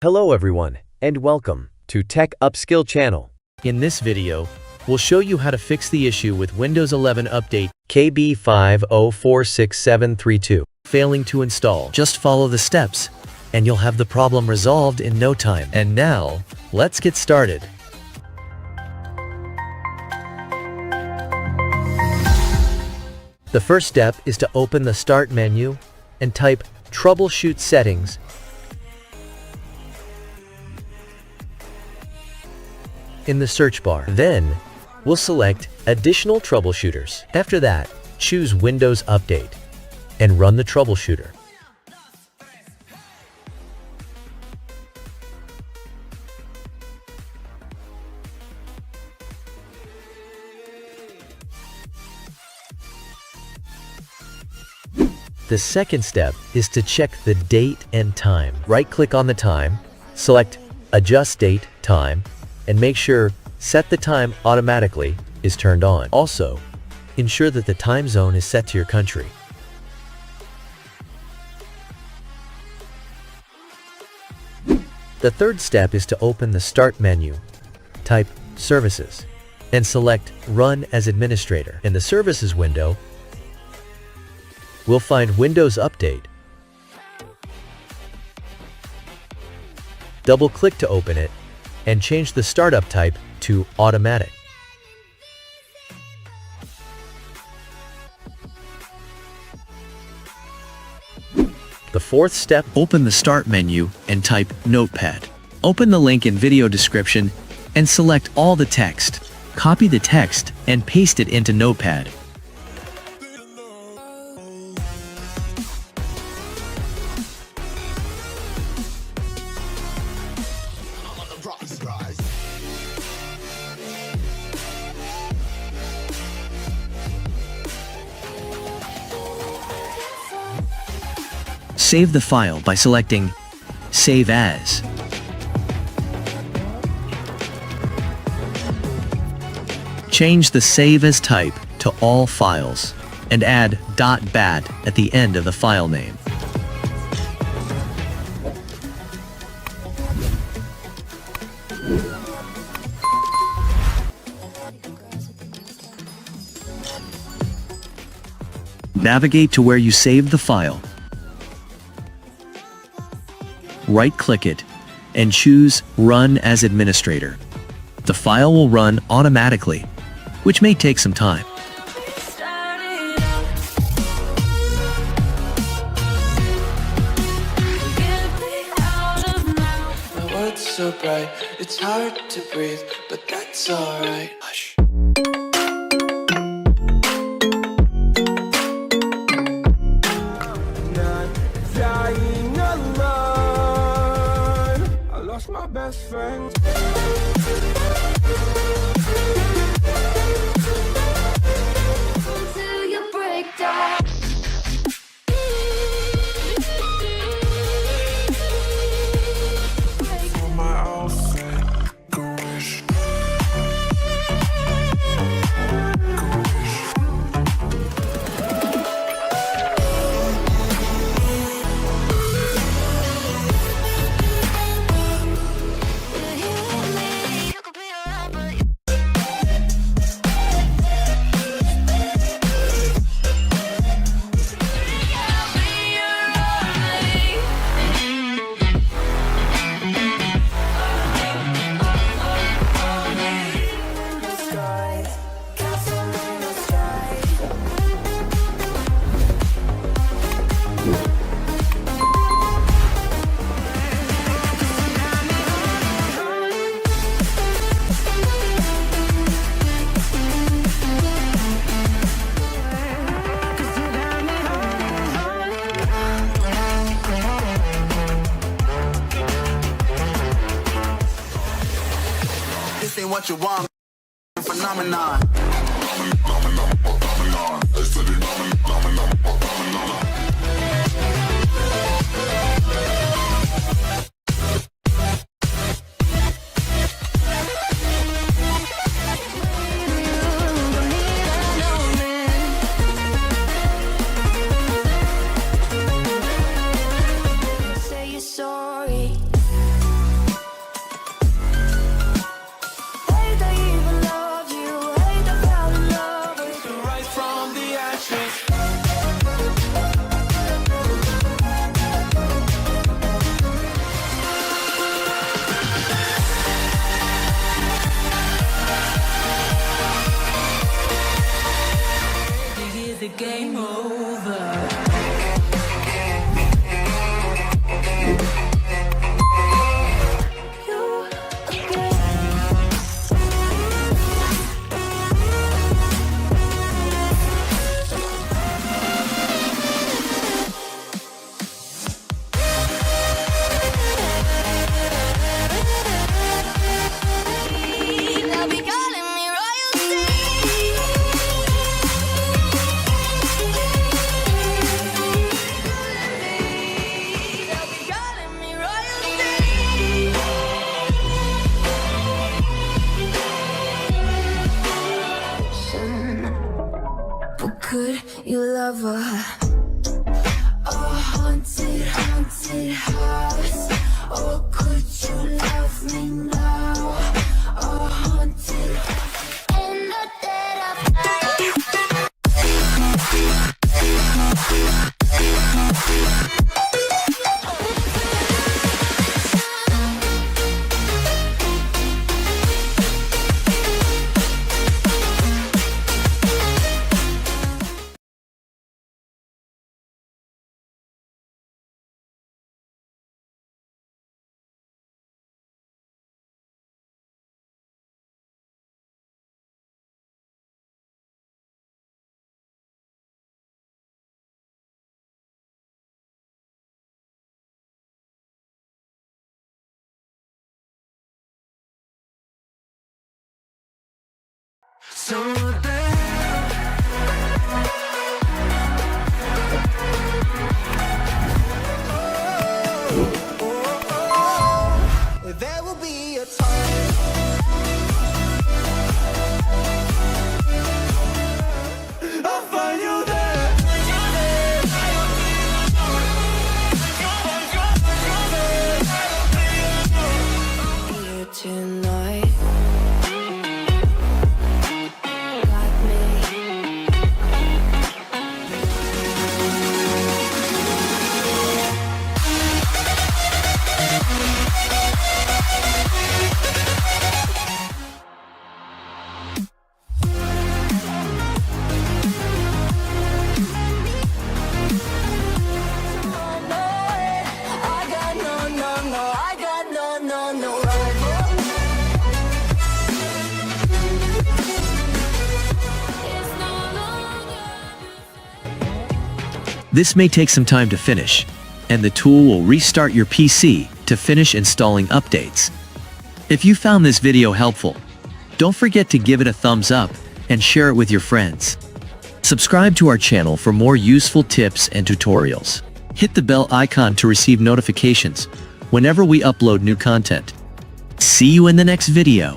Hello everyone, and welcome to Tech Upskill channel. In this video, we'll show you how to fix the issue with Windows 11 Update KB5046732 failing to install. Just follow the steps, and you'll have the problem resolved in no time. And now, let's get started. The first step is to open the Start menu and type Troubleshoot Settings in the search bar. Then, we'll select Additional Troubleshooters. After that, choose Windows Update and run the troubleshooter. The second step is to check the date and time. Right-click on the time, select Adjust Date, Time, and make sure Set the Time Automatically is turned on. Also, ensure that the time zone is set to your country. The third step is to open the Start menu, type Services, and select Run as Administrator. In the Services window, we'll find Windows Update. Double-click to open it, and change the startup type to Automatic. The fourth step, open the Start menu and type Notepad. Open the link in video description and select all the text. Copy the text and paste it into Notepad. Save the file by selecting Save As. Change the Save As type to All Files and add .bat at the end of the file name. Navigate to where you saved the file. Right-click it and choose Run as Administrator. The file will run automatically, which may take some time. It's so bright, it's hard to breathe, but that's alright. Hush. My best friend. Till you break down. For my outfit, go wish. Go wish. This ain't what you want, phenomenon. Say you're sorry. lover. A haunted, haunted house. Oh, could you love me now? A haunted in the dead of night. Someday there will be a time. I'll find you there. Here tonight. This may take some time to finish, and the tool will restart your PC to finish installing updates. If you found this video helpful, don't forget to give it a thumbs up and share it with your friends. Subscribe to our channel for more useful tips and tutorials. Hit the bell icon to receive notifications whenever we upload new content. See you in the next video.